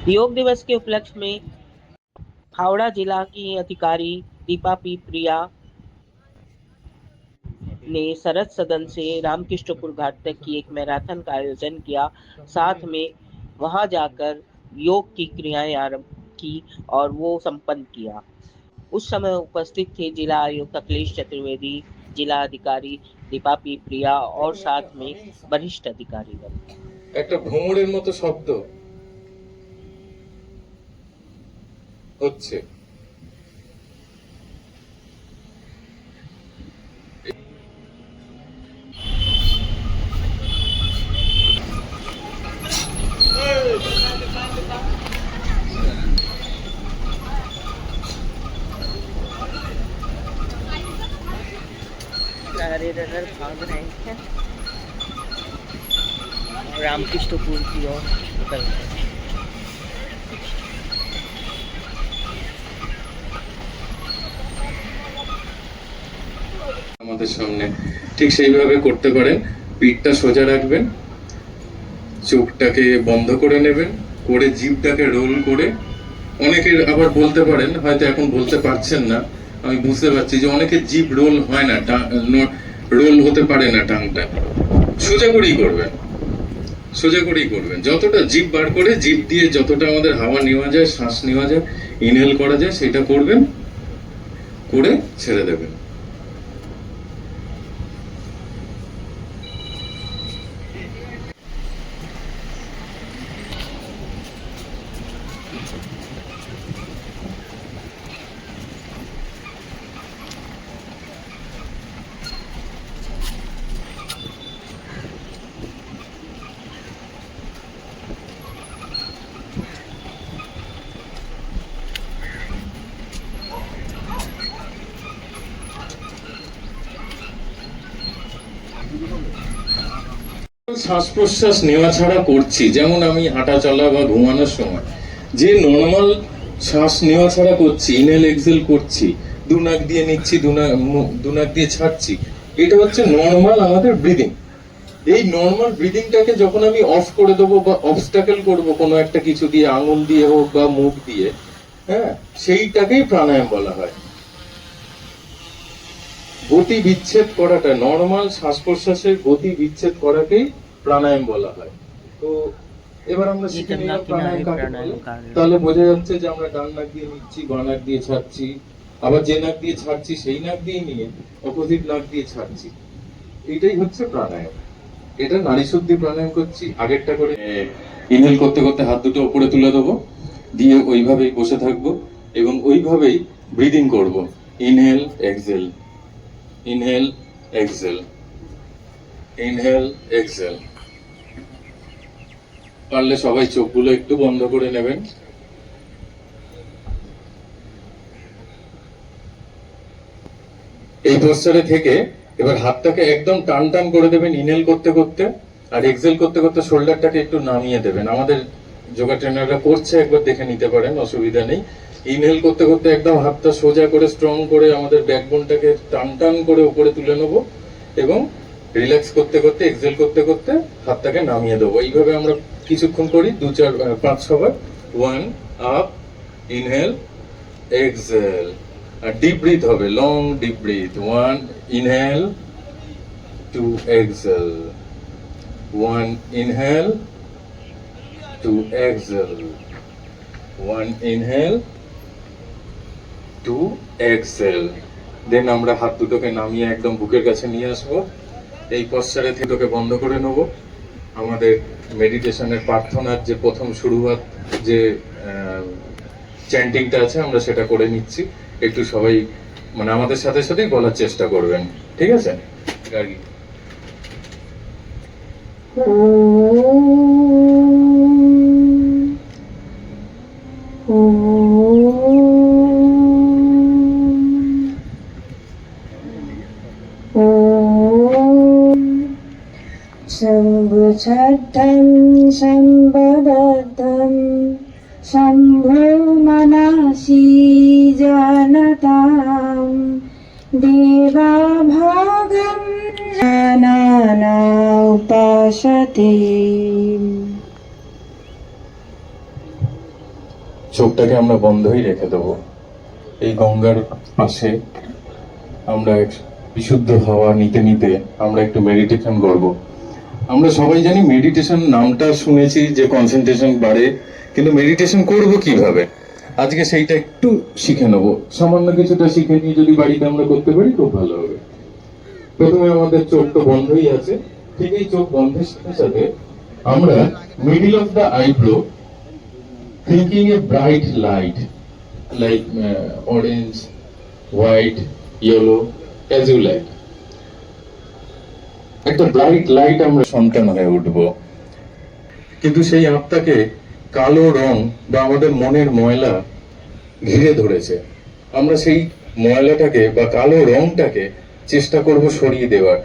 योग दिवस के उपलक्ष्य में हावड़ा जिला की अधिकारी दीपा पी प्रिया ने सरद सदन से रामकृष्णपुर घाट तक की एक मैराथन का आयोजन किया। साथ में वहां जाकर योग की क्रियाएं आरंभ की और वो संपन्न किया। उस समय उपस्थित थे जिला आयुक्त अखिलेश चतुर्वेदी, जिला अधिकारी दीपा पी प्रिया और साथ में वरिष्ठ अधिकारीगण। একটা ভ্রমণের মতো শব্দ হচ্ছে। सारे रनर भाग रहे हैं रामकृष्णपुर की ओर निकल रहे हैं। আমাদের সামনে ঠিক সেইভাবে করতে পারেন। পিঠটা সোজা রাখবেন, চোখটাকে বন্ধ করে নেবেন, করে জিভটাকে রোল করে, অনেকের আবার বলতে পারেন হয়তো এখন বলতে পারছেন না, আমি বুঝতে পারছি যে অনেকের জিভ রোল হয় না, রোল হতে পারে না, টাংটা সোজা করেই করবেন, সোজা করেই করবেন। যতটা জিভ বার করে, জিভ দিয়ে যতটা আমাদের হাওয়া নেওয়া যায়, শ্বাস নেওয়া যায়, ইনহেল করা যায়, সেটা করবেন, করে ছেড়ে দেবেন। শ্বাস প্রশ্বাস নেওয়া ছাড়া করছি, যেমন আমি হাঁটা চলা বা ঘুমানোর সময় যে নর্মাল শ্বাস নেওয়া ছাড়া করছি, ইনহেল এক্সেল করছি, দুনাক দিয়ে নিচ্ছি, দুনাক দিয়ে ছাড়ছি, এটা হচ্ছে নর্মাল আমাদের ব্রিদিং। এই নর্মাল ব্রিদিংটাকে যখন আমি অফ করে দেবো বা অবস্টাকেল করব কোনো একটা কিছু দিয়ে, আঙুল দিয়ে হোক বা মুখ দিয়ে, হ্যাঁ, সেইটাকেই প্রাণায়াম বলা হয়। গতি বিচ্ছেদ করাটা, নর্মাল শ্বাস প্রশ্বাসের গতি বিচ্ছেদ করাকেই প্রাণায়াম বলা হয়। তো এবার আমরা শিখে নিলাম প্রাণায়াম কাকে বলে। তাহলে বোঝা যাচ্ছে যে আমরা ডান নাক দিয়ে নিচ্ছি, বাঁ নাক দিয়ে ছাড়ছি, আবার যে নাক দিয়ে ছাড়ছি সেই নাক দিয়ে নিয়ে অপোজিট নাক দিয়ে ছাড়ছি, এটাই হচ্ছে প্রাণায়াম। এটা নাড়ি শুদ্ধি প্রাণায়াম করছি। আগেরটা করে ইনহেল করতে করতে হাত দুটো উপরে তুলে দেবো, দিয়ে ওইভাবেই বসে থাকবো এবং ওইভাবেই ব্রিদিং করব। Inhale exhale, inhale exhale, inhale exhale. পারলে সবাই চোখগুলো একটু বন্ধ করে নেবেন। এই পোস্টারে থেকে এবার হাতটাকে একদম টান টান করে দেবেন ইনহেল করতে করতে, আর এক্সেল করতে করতে শোল্ডারটাকে একটু নামিয়ে দেবেন। আমাদের যোগা ট্রেনাররা করছে, একবার দেখে নিতে পারেন, অসুবিধা নেই। ইনহেল করতে করতে একদম হাতটা সোজা করে, স্ট্রং করে আমাদের ব্যাকবোনটাকে টান টান করে উপরে তুলে নেবো এবং রিল্যাক্স করতে করতে, এক্সেল করতে করতে হাতটাকে নামিয়ে দেবো। এইভাবে আমরা কিছুক্ষণ করি, 5-6 বার। 1 আপ, ইনহেল, এক্সেল, আর ডিপ ব্রিথ হবে, long deep breath. 1 inhale, 2 exhale, 1 inhale, 2 exhale, 1 inhale, 2 exhale. Then আমরা হাত দুটোকে নামিয়ে একদম বুকের কাছে নিয়ে আসবো। এই পশ্চারে থেকে বন্ধ করে নেব। আমাদের মেডিটেশনের প্রার্থনার যে প্রথম শুরুয়াত, যে চ্যান্টিংটা আছে, আমরা সেটা করে নিচ্ছি। একটু সবাই মানে আমাদের সাথে সাথেই বলার চেষ্টা করবেন, ঠিক আছে? গাড়ি शम्भुछद्धं शम्भदद्धं शम्भो मनसि जानतां देवाभागं जानाना उपासते। আমরা বন্ধই রেখে দেবো। এই গঙ্গার পাশে আমরা এক বিশুদ্ধ হাওয়া নিতে নিতে আমরা একটু মেডিটেশন করব। আমরা সবাই জানি মেডিটেশন নামটা শুনেছি যে কনসেন্ট্রেশন বাড়ে, কিন্তু মেডিটেশন করব কিভাবে আজকে সেইটা একটু শিখে নেব। সামান্য কিছুটা শিখে নিয়ে যদি বাড়িতে আমরা করতে পারি খুব ভালো হবে। প্রথমে আমাদের চোখ তো বন্ধই আছে, ঠিক এই চোখ বন্ধের সাথে সাথে আমরা middle of the eyebrow thinking a bright light like orange, white, yellow, as you like. একটা ব্রাইট লাইট আমরা সন্তান হয়ে উঠব, কিন্তু সেই আত্মাকে কালো রং বা আমাদের মনের ময়লা ঘিরে ধরেছে। আমরা সেই ময়লাটাকে বা কালো রংটাকে চেষ্টা করব সরিয়ে দেওয়ার।